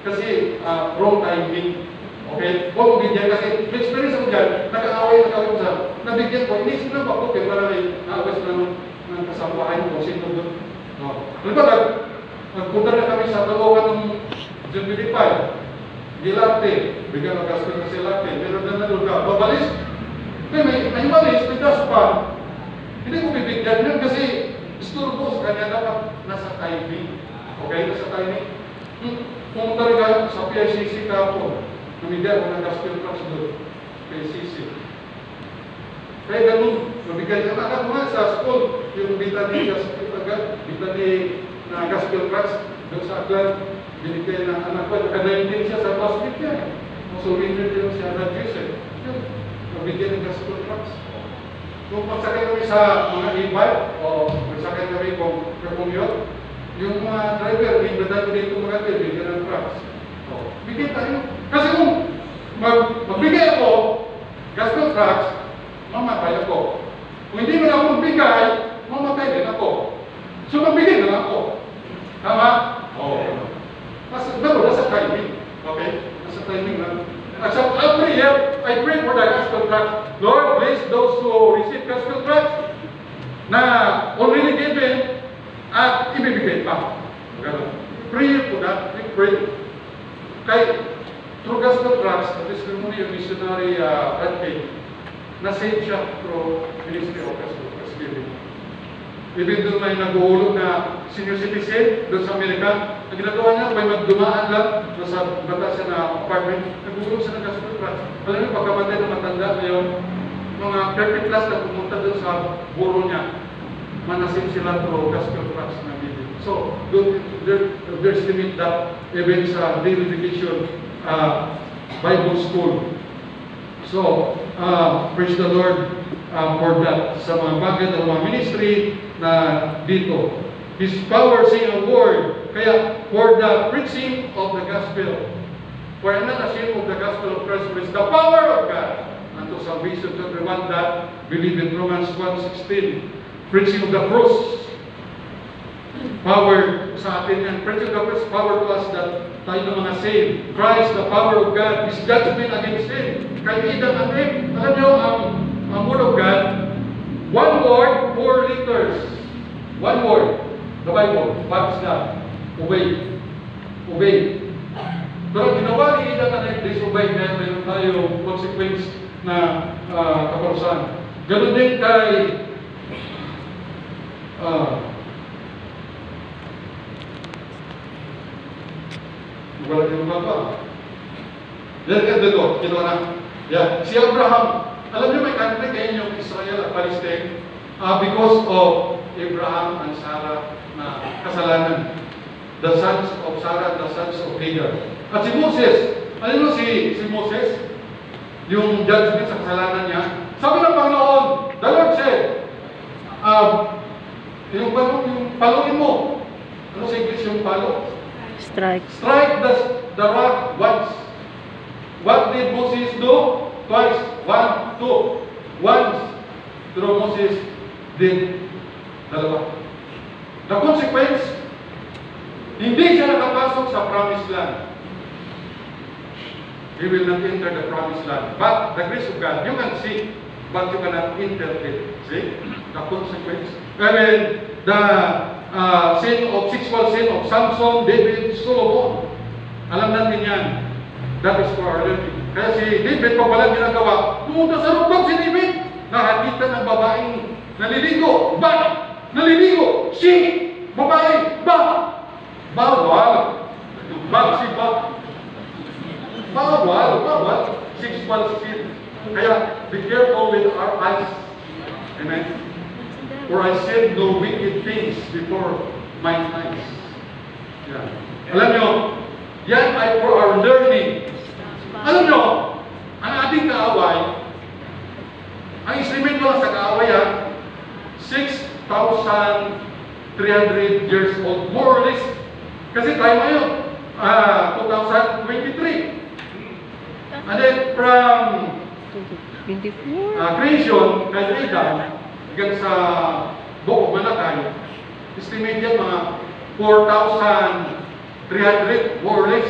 kasi wrong timing. Okay? Huwag mong bigyan kasi may experience ako dyan, nag-aaway ko sa nabigyan ko, hindi sila ba ko, kaya para may naaway sila ng kasambahay mo, sino doon. Ano ba, nagpunta na kami sa Talogan ng June 25, Gilarte, bigyan ng gaspil kasi Gilarte, meron na doon ka, babalis, may balis, may daspan, hindi ko bibigyan yun kasi isturbo sa kanya dapat nasa timing. Okay, nasa timing. Pumunta rin ka sa PICC ka po, namigyan ko ng gospel tracts doon, PICC. Kaya ganun, Mabigay ka anak mo nga sa school, yung bita ni na gospel tracts doon sa Aklan, binigay ng anak ko, naka-19 siya sa basket niya. So, winner din siya na Joseph. Mabigay ng gospel tracts. Kung magsakay kami sa mga e-bike, o magsakay kami kung commute, yung mga driver, may badal dito mga bigyan ng tracts. Bigyan tayo. Kasi kung magbigay ako, gospel tracts, mamatay ako. Kung hindi mo na ako magbigay, mamatay din ako. So, magbigay na lang ako. Tama? Oo. Nasa timing. Okay? Nasa timing lang. At sa prayer, I pray for the gospel tracts. Lord, bless those who receive gospel tracts na already given at ibibigay pa. Pray for that. We pray. Kay through gospel tracts, the testimony of missionary Radke, na-save siya through ministry of gospel tracts giving. Even doon may nag-uulog na senior citizen doon sa Amerika, ang ginagawa niya, may magdumaan lang, nasa bata siya na apartment, nag-uulog siya ng gospel tracts. Alam niyo, pagkamatay ng matanda ngayon, mga 30 plus na pumunta doon sa buro niya, manasin sila through gospel tracts na video. So, there's limit that even sa daily vacation Bible school. So, praise the Lord for that. Sa mga bagay ng mga ministry na dito. His power say a word. Kaya, for the preaching of the gospel, for I'm not ashamed of the gospel of Christ, but it's the power of God unto salvation to everyone that believe in Romans 1:16. Preaching of the cross. Power sa atin yan. Preaching of the cross, power to us that tayo ng mga saved. Christ, the power of God, His judgment against sin. Kaya Eden and Eve, alam nyo, ang word of God, one word, 4 letters. One word. The Bible. What is that? Obey. Obey. Pero ginawa ni Eden and Eve, disobey, kaya mayroon tayo consequence na kaparusahan. Ganun din kay wala yung baba. Yan ka dito, kinuha na. Yeah. Si Abraham, alam niyo may country kayo yung Israel at Palestine because of Abraham and Sarah na kasalanan. The sons of Sarah and the sons of Hagar. At si Moses, alam mo si Moses, yung judgment sa kasalanan niya, sabi ng Panginoon, the Lord said, yung paluin mo. Ano sa English yung palo? Strike. Strike the rock once. What did Moses do? Twice. 1, 2. Once. Pero Moses did dalawa. The consequence, hindi siya nakapasok sa promised land. He will not enter the promised land. But the grace of God, you can see, but you cannot enter it. See? The consequence. And then, the sexual sin of Samson, David, Solomon. Alam natin yan. That is for our learning. Kaya si David, pag walang ginagawa, pumunta sa rugtong si David. Nakakitan ng babaeng naliligo. Bakit? Naliligo. Si babae. Bawal. Bawal. Sexual sin. Kaya, be careful with our eyes. Amen. For I said no wicked things before my eyes. Yeah. Alam nyo, yan ay for our learning. Alam nyo, ang ating kaaway, ang instrumento lang sa kaaway 6,300 years old, more or less. Kasi tayo ngayon, 2023. And then from 24. creation, kay Adam, hanggang sa Book of Malakay, estimate yan mga 4,300 more or less.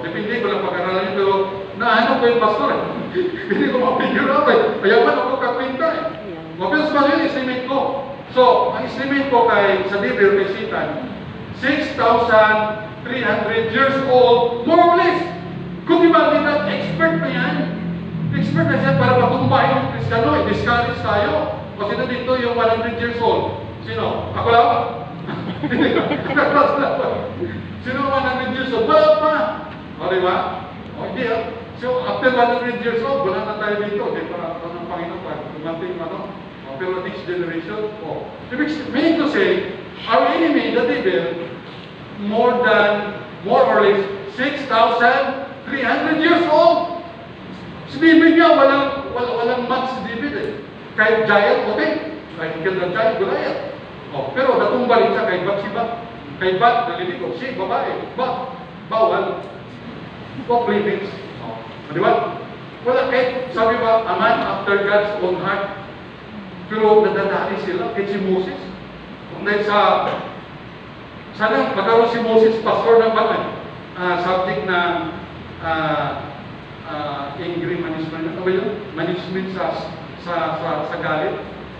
Depende ko lang pag-aralan nyo, pero naano ko yung pastor hindi ko mapigure out kaya man ako kapinta Pero sa mga estimate ko. So, ang estimate ko sa devil, kay Satan, 6,300 years old, more or less. Kung imagine that, expert na yan. Expert na siya para matumbahin ng Kristiyano, i-discourage tayo. O sino dito yung 100 years old? Sino? Ako lang? Sino 100 years old? Wala pa! O, diba? O, hindi So, after 100 years old, wala na tayo dito. Dito ang Panginoon pa. Dumating, pero next generation, meaning to say, our enemy, the devil, more or less 6,300 years old. Si David nga, walang match si David eh. Kahit giant, okay. Kahit giant, Goliath. Pero natumba rin siya kay Bathsheba. Kay Bat, nalilig ko, si babae, bawal. Livings. Di ba? Wala, kahit sabi ba, a man after God's own heart. Pero nadadali sila, kahit si Moses. Dahil sana magkaroon si Moses, pastor ng banay, subject na angry management. Ano ba yun? Management sa galit.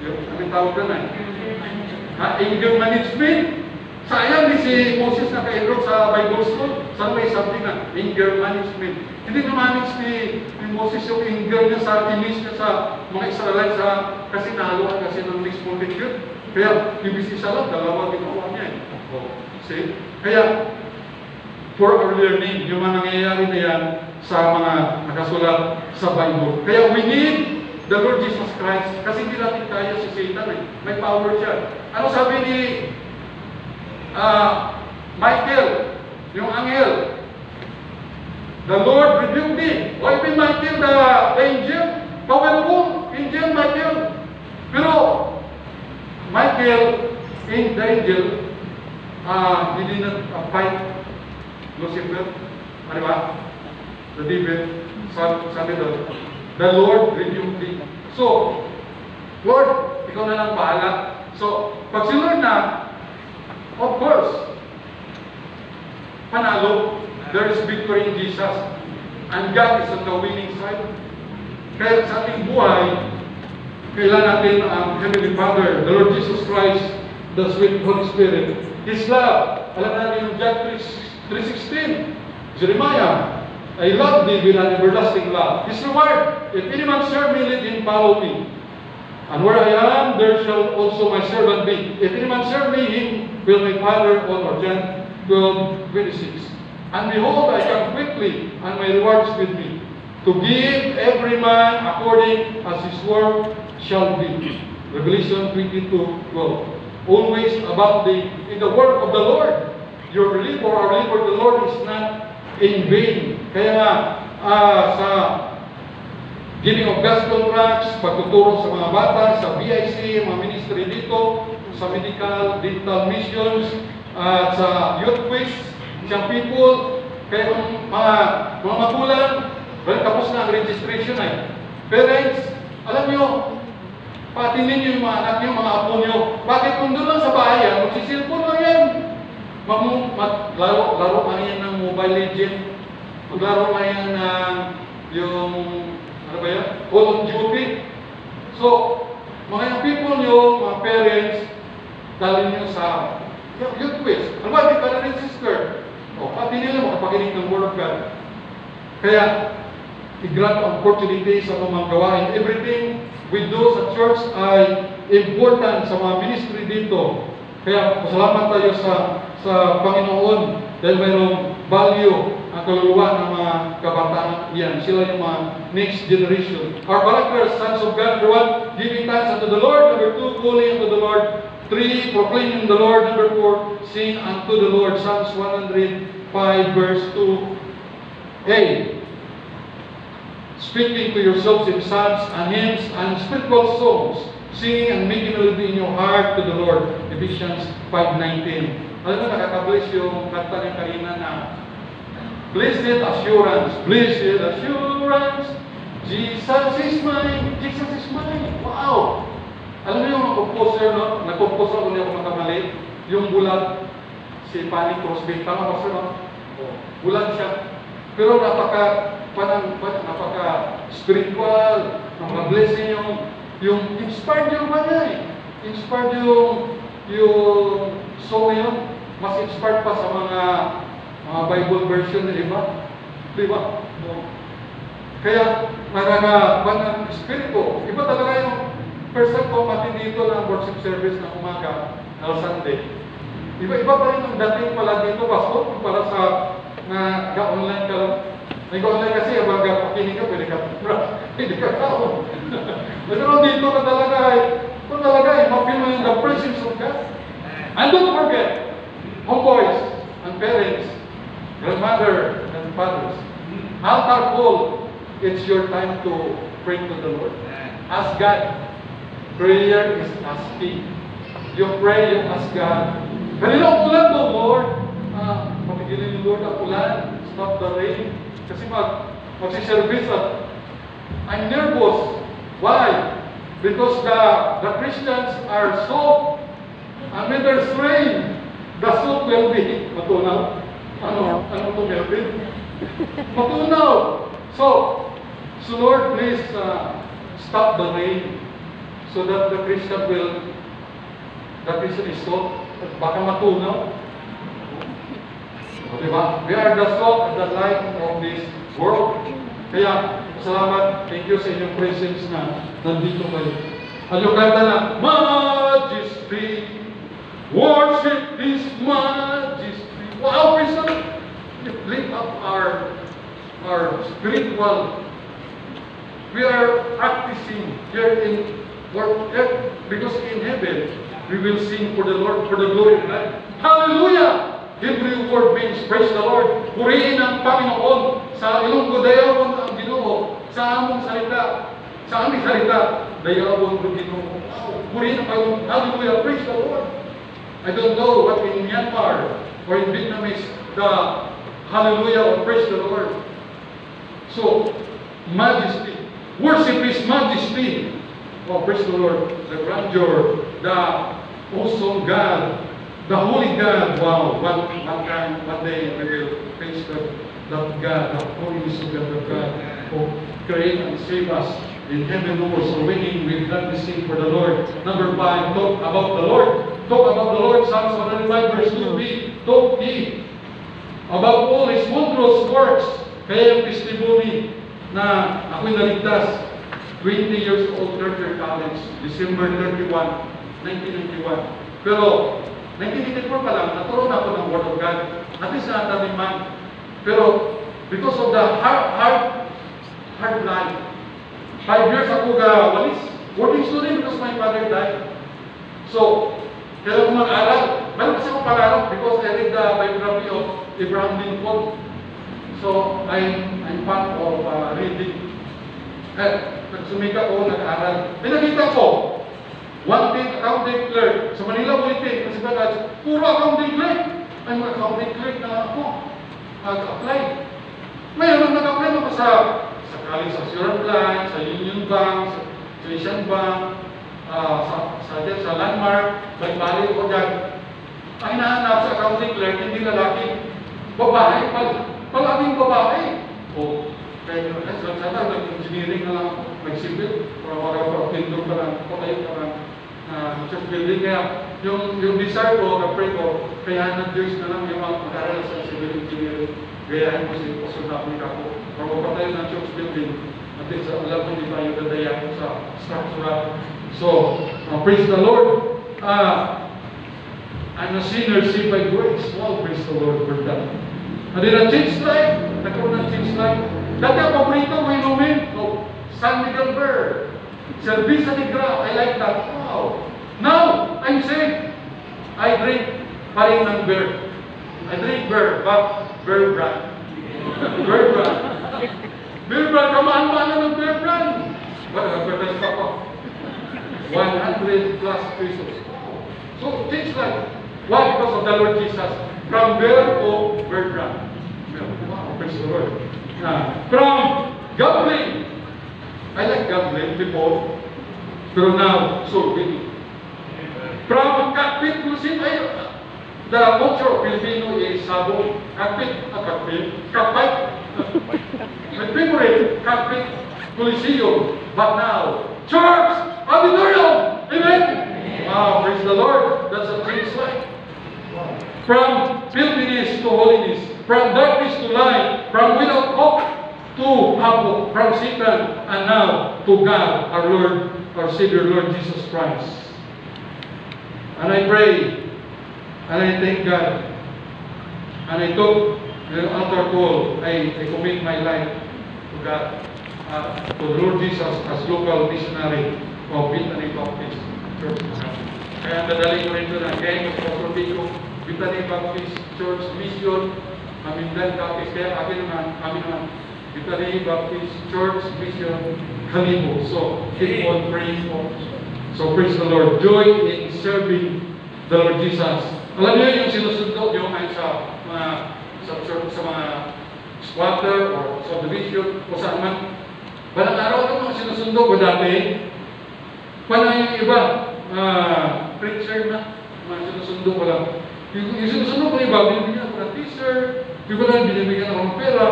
Yung tawag ka na eh. Anger management. Sayang di si Moses na ka-enroll sa Bible school. Saan may something na anger management. Hindi na-manage ni Moses yung anger niya sa tinis niya sa mga Israelites kasi nahaluan kasi ng mixed multitude. Kaya ibisi siya lang, dalawa ginawa niya eh. See? Kaya, for our learning, yung mga nangyayari na yan sa mga nakasulat sa Bible. Kaya we need the Lord Jesus Christ kasi hindi natin kaya si Satan eh. May power siya. Ano sabi ni Michael, yung angel? The Lord rebuked me. Why be Michael the angel? Powerful angel Michael. Pero Michael in the angel, he did not fight Lucifer. Ano ba? The devil. Sabi doon, the Lord rebuked me. So, Lord, ikaw na lang bahala. So, pag si Lord na, of course, panalo, there is victory in Jesus. And God is on the winning side. Kaya sa ating buhay, kailangan natin ang Heavenly Father, the Lord Jesus Christ, the sweet Holy Spirit, His love. Alam natin yung John 3:16, Jeremiah, I love thee with an everlasting love. His reward, if any man serve me, let him follow me. And where I am, there shall also my servant be. If any man serve me, him will my Father honor. John 12:26. And behold, I come quickly, and my reward is with me, to give every man according as his work shall be. Revelation 22:12. Always about in the work of the Lord. Your labor, our labor, the Lord is not in vain. Kaya nga, sa giving of gospel tracts, pagtuturo sa mga bata, sa BIC, mga ministry dito, sa medical, dental missions, at sa youth quiz, sa people, kaya kung mga magulang, well, tapos na ang registration ay. Parents, alam nyo, patinin nyo yung mga anak nyo, mga apo nyo. Bakit kung doon lang sa bayan, magsisilpon lang yan. Laro ka yan ng Mobile Legend. Maglaro ka yan ng yung, ano ba yan? Call of Duty. So, mga people nyo, mga parents, dalhin nyo sa youth quiz. Ano ba, di ka na register? Pati nila makapakinig ng Word of God. Kaya, i-grant opportunity sa mga gawain. Everything we do sa church ay important sa mga ministry dito. Kaya, pasalamat tayo sa Panginoon dahil mayroong value ang kaluluwa ng mga kabataan yan. Sila yung mga next generation. Our characters, sons of God, number 1, giving thanks unto the Lord. Number 2, calling unto the Lord. 3, proclaiming the Lord. Number 4, sing unto the Lord. Psalms 105 verse 2a. Speaking to yourselves in psalms and hymns and spiritual songs, singing and making melody in your heart to the Lord. Ephesians 5:19. Alam mo, nakaka-bless yung kanta niya kanina na blessed assurance, Jesus is mine, Jesus is mine. Wow! Alam mo yung composer, no? Nag-compose ako niya kung makamali, yung bulag, si Fanny Crosby, tama ba sir, no? Bulag siya. Pero napaka-spiritual, napaka-blessing yung inspired yung manay. Inspired yung song na yun. Mas inspired pa sa mga Bible version na iba. Diba? Kaya, ng espiritu. Iba talaga yung person ko pati dito ng worship service ng umaga, na Sunday. Iba pa rin ang dating pala dito, pastor, para sa ga-online ka lang. Nag-online kasi, habang pakinig ka, pwede ka tao. Pero dito ka talaga ay Ito talaga, mapil mo yung the presence of God. And don't forget, homeboys and parents, grandmother and fathers, altar call, it's your time to pray to the Lord. Ask God. Prayer is asking. You pray, you ask God. Kanina ang ulan mo, Lord. Pamigilin yung Lord ang ulan. Stop the rain. Kasi magsiservice at I'm nervous. Why? Because the Christians are so, when there's rain, the soup will be matunaw. Ano to, Melvin? Matunaw. So Lord, please stop the rain so that the Christian is salt. Baka matunaw. O, diba? We are the salt and the light of this world. Kaya, salamat. Thank you sa inyong presence na nandito kayo. Ayaw kanta na, Majesty, worship His Majesty. Wow, praise the Lord. It lift up our spiritual. We are practicing here in work, because in heaven we will sing for the Lord, for the glory of God. Hallelujah! Hebrew word means praise the Lord. Purihin ang Panginoon. Sa Ilonggo, dayawon ang Ginoo. Sa aming salita, dayawon ang Ginoo. Purihin ang Panginoon. Hallelujah! Praise the Lord. I don't know what in Myanmar or in Vietnamese the hallelujah or praise the Lord. So, majesty. Worship His majesty. Oh, praise the Lord. The grandeur, the awesome God, the holy God. Wow, one day we will face that God, the holiness of God, who create and save us in heaven over. So winning, we gladly sing for the Lord. Number 5, talk about the Lord. Talk about the Lord. Psalms 105 verse 2b. Talk ye about all His wondrous works. Kaya yung testimony na ako'y naligtas, 20 years old, third year college, December 31, 1991. Pero, 1984 pa lang, naturoon ako ng Word of God. At least na natin man. Pero, because of the hard life, 5 years ako walis, working student because my father died. So, kailan ko mag-aral? Meron kasi akong pag-aral because I read the biography of Abraham Lincoln. So, I'm fan of reading. Nagsumika ko, nag-aaral. May nakita ko, accounting clerk. Sa Manila Bulletin, kasi ba puro accounting clerk. Ay, mga accounting clerk na ako. Mag-apply. Mayroon nag-apply ako sa College Assurance Plan, sa Union Bank, sa Asian Bank, sa Landmark, balik-balik ko dyan. Ang hinahanap sa accounting clerk, hindi lalaki. Babae, palaging babae. O, kaya sana nag-engineering na lang ako, nag-civil, para pindog ka lang, patayo ka lang, church building. Kaya, yung desire ko, na-pray ko, kaya ng Diyos na lang yung mag-aral sa civil engineering. Gayahin ko si Pastor Daphne ako, para patayo ng church building. At least, alam ko, di tayo dadaya ko sa structural. So, praise the Lord. I'm a sinner saved by grace. Well, praise the Lord for that. And then a change life. Nagkaroon ng change life. Dati ang paborito ko inumin. San Miguel Beer. Cerveza Negra. I like that. Wow. Now, I'm saved. I drink paring ng beer. I drink beer, but beer brand. Beer brand. Beer brand. Kamaan-maan ng beer brand. But nagpapres pa ko. 100 plus pesos. So, change life. Why? Because of the Lord Jesus. From beer to beer brand. Wow, praise the Lord. From gambling. I like gambling before. Pero now, so winning. From cockpit cruising, the culture of Filipino is sabong. Cockpit, cockpit. My favorite, cockpit, Coliseum. But now, church, auditorium. Amen? Wow, praise the Lord. That's a change life. From filthiness to holiness, from darkness to light, from without hope to hope, from Satan and now to God, our Lord, our Savior, Lord Jesus Christ. And I pray, and I thank God, and I took the altar call, I commit my life to God, to the Lord Jesus as local missionary of Vietnamese Baptist. Church. Kaya dadali ko rin doon ang gang of Pastor Pico, Bethany Baptist Church Mission, Amindan Baptist, kaya kami naman, Bethany Baptist Church Mission, Kalibo. So, keep on praying for. So, praise the Lord. Joy in serving the Lord Jesus. Alam niyo yung sinusundo nyo ay sa church, sa mga squatter or subdivision o saan man. Balang araw ito mga sinusundo ko dati, paano yung iba, preacher na, mga sinusundo ko lang. Yung sinusundo ko iba, binibigyan ako ng t-shirt, iba naman binibigyan ako ng pera,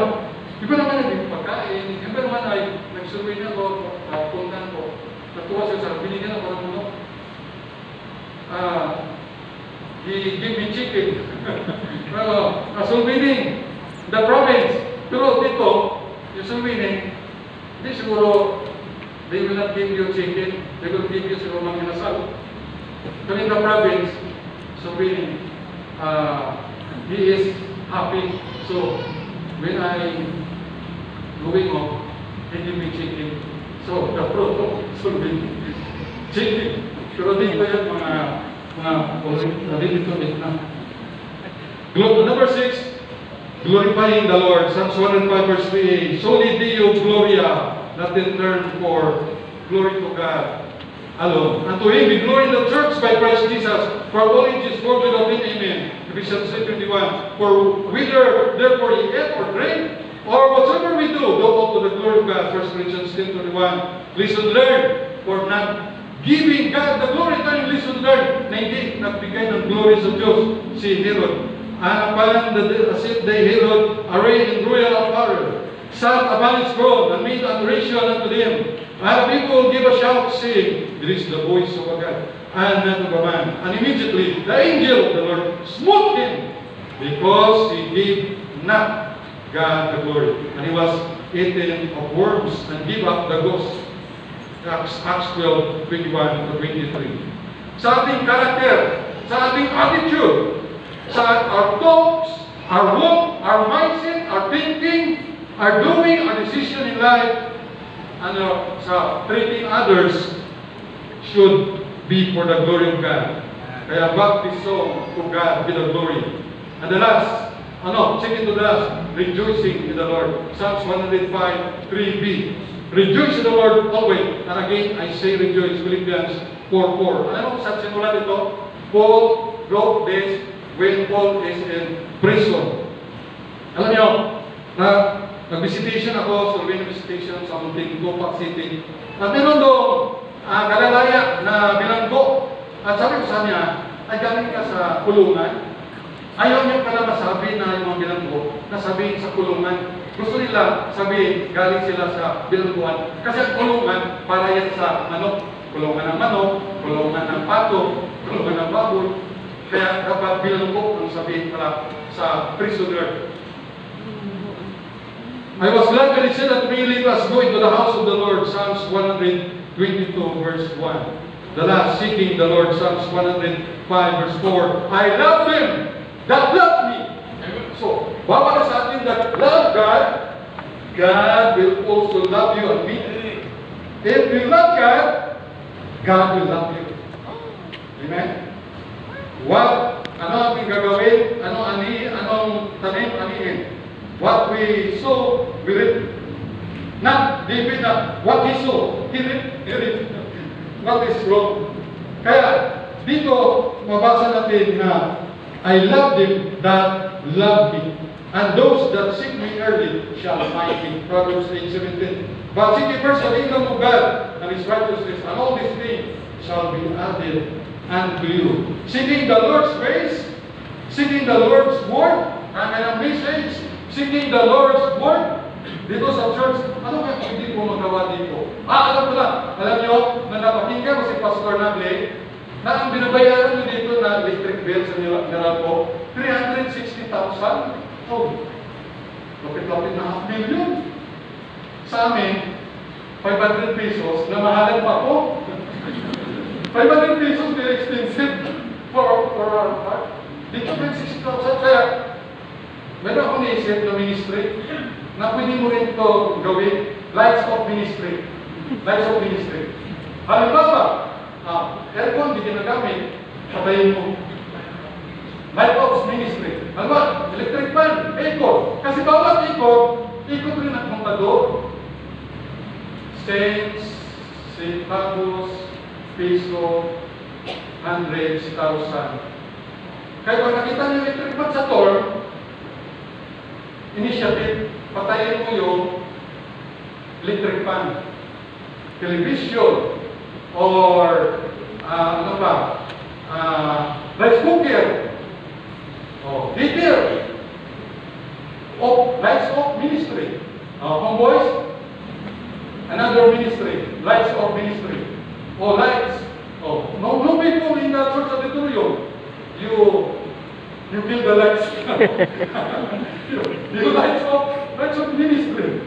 iba naman naging pagkain, iba naman ay nagsurvey na ako, puntan ko, natuwa siya sa binigyan ako ng ano, he gave me chicken. Sulwining, the province. Pero dito, yung sulwining, hindi siguro, they will not give you chicken, they will give you siguro mga inasal. But in the province, sulwining, he is happy. So, when I going off, he gave me chicken. So, the fruit of sulwining, chicken. Pero dito yan mga Number 6, glorifying the Lord. Psalms 105 verse 3. Soli Deo Gloria, Latin term for glory to God alone. And to Him be glory in the church by Christ Jesus, for all ages, world without end. Amen. Ephesians 3:21. For whether therefore ye eat or drink, or whatsoever we do all to the glory of God. 1 Corinthians 10:21. Listen, learn, for not giving God the glory. Tayo listen, learn, na hindi nagbigay ng glory sa Diyos si Herod. Upon the same day Herod, arrayed in royal apparel, sat upon his throne and made adoration unto them. And people give a shout, saying, "This is the voice of a God, and not of a man." And immediately the angel of the Lord smote him, because he gave not God the glory, and he was eaten of worms and gave up the ghost. Acts 12:21-23. Sa ating karakter, sa ating attitude, sa our thoughts, our walk, our mindset, our thinking, our doing, our decision in life, sa treating others should be for the glory of God. Kaya back this song, to God be the glory. And the last, second to the last, rejoicing in the Lord. Psalms 105:3b. Rejoice in the Lord always. And again, I say rejoice. Philippians 4:4. Ano sa simula dito? Paul wrote this when Paul is in prison. Alam niyo, nag-visitation ako, Slovenian visitation sa Munting Tupac City. At meron doon, kalalaya na bilanggo. At sabi ko sa niya, ay galing ka sa kulungan. Ayaw niya pala masabi na yung mga bilanggo, nasabihin sa kulungan. Gusto nila sabihin, galing sila sa bilangguan. Kasi ang kulungan, para yan sa manok. Kulungan ng manok, kulungan ng pato, kulungan ng baboy. Kaya kapag bilanggo, ang sabihin pala sa prisoner. I was glad when he said that we let us go into the house of the Lord. Psalms 122 verse 1. The last, seeking the Lord. Psalms 105 verse 4. I love them that love me. So, bawat sa atin that love God, God will also love you and me. If you love God, God will love you. Amen? Ano ating gagawin? Anong tanim, anihin? What we sow, we reap. Not David na what he sow, he reap. What is wrong? Kaya, dito, mabasa natin na I love them that love me, and those that seek me early shall find me. Proverbs 8:17. But seek ye first the kingdom of God and His righteousness, and all these things shall be added unto you. Seeking the Lord's grace, seeking the Lord's word, and ang message, seeking the Lord's word. Dito sa church, ano kaya pwede po magawa dito? Alam ko lang, alam nyo, na napakinggan ko si Pastor Nagle, na ang binabayaran nyo dito na electric bill sa Meralco, 360,000. Oh, lapit-lapit na 500,000. Sa amin, 500 pesos, na mahalan pa po. 500 pesos, very expensive for our part. Dito 360,000. Kaya, meron akong naisip na ministry, na pwede mo rin ito gawin, lights of ministry. Lights of ministry. Halimbawa, Aircon, hindi ginagamit, patayin mo. Lighthouse ministry. Ano ba? Electric fan, ikot. Kasi bawat ikot rin ang kontador. Cents, centavos, peso, hundreds, thousand. Kaya pag nakita niyo electric fan sa tour, initiative, patayin mo yung electric fan, television, or ano ba, rice cooker, heater, lights off ministry. Homeboys, another ministry, lights off ministry. Lights. No people in the church auditorium. You build the lights. you lights off ministry.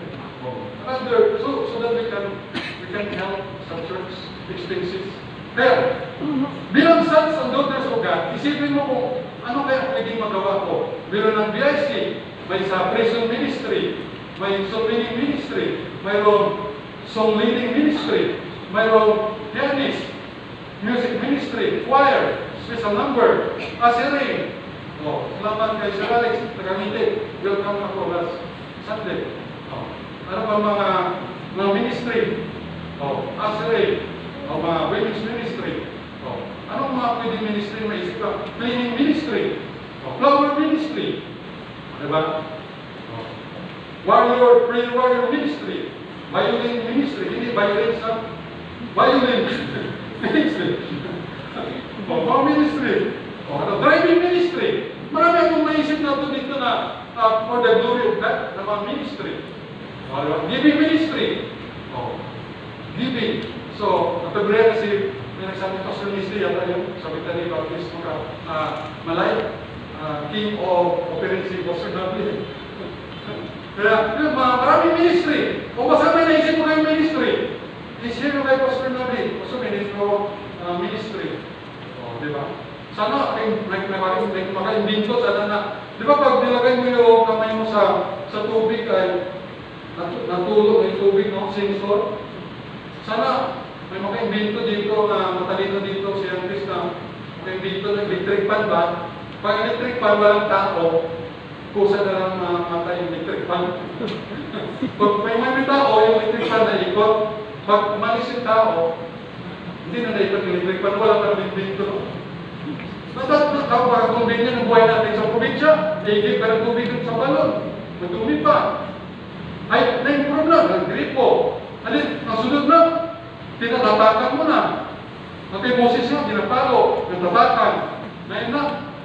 Another, so that we can help some church expenses. Kaya, bilang sons and daughters of God, isipin mo kung ano kaya pwedeng magawa ko. Meron ng BIC, may sa prison ministry, may songwriting ministry, mayroong song leading ministry, mayroong pianist, music ministry, choir, special number, ushering. Salamat kay Sir Alex, tagangiti. Welcome ako last Sunday. Ano pa mga ministry? Ushering. Mga women's ministry. Anong mga pwedeng ministry may isip ka? Cleaning ministry. Flower ministry. Diba? Prayer warrior ministry. Violin ministry. Hindi violin sa violin ministry. Ministry. Driving ministry. Marami akong naisip na ito dito na for the glory of God na mga ministry. Giving ministry. Giving. So, February kasi may nagsabi pastor ministry yata yung sabitan ni Baptist Malay, King of Operating Pastor W. Kaya, maraming ministry. Kung basta may naisip mo kayong ministry, i-share mo kay Pastor W. Pastor ministry. Diba? Sana, maka-imbento sana na, di ba pag nilagay mo yung kamay mo sa tubig ay natulog yung tubig, no? Sensor. Sana, may maka-imbento dito na matalino dito si Andres na maka-imbento ng electric fan ba? Pag electric fan walang tao, kusa na lang matay yung electric fan. Pag may tao, yung electric fan na ikot. Pag umalis yung tao, hindi na naikot yung electric fan, wala pa ng imbento. Napaka-convenient ng buhay natin sa probinsya, higit ka ng tubig sa balon, madumi pa. Ay, na-improve na, nag-gripo. Alin, nasunod na, tinatapakan mo na. Kay Moses na, tinapalo, natapakan. Ngayon na,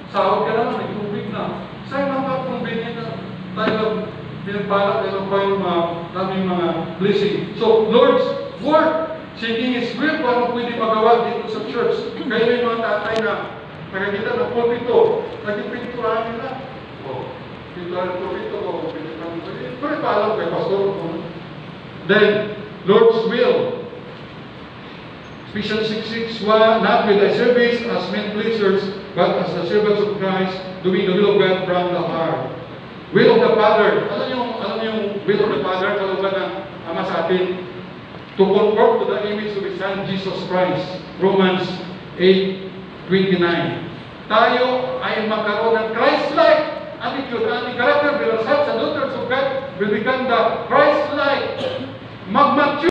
sahod ka naman, may tubig na. Sa'yo napaka-convenient na tayo pinagpala, tayo pa yung daming mga blessing. So, Lord's work, seeking His will, kung ano pwede magawa dito sa church. Kaya may mga tatay na nakakita na pulpito, nagpipinturahan nila. Pinturan ng pulpito, pinturan ng pulpito. Pero paalam kay pastor. Then, Lord's will. Ephesians 6:6, not with the service as men pleasers, but as the servants of Christ, doing the will of God from the heart. Will of the Father. Alam yung will of the Father, kaluban ng Ama sa atin, to conform to the image of His Son, Jesus Christ. Romans 8:29. Tayo ay magkaroon ng Christ-like attitude. Ang character bilang sons and daughters of God will become the Christ-like. Mag-mature.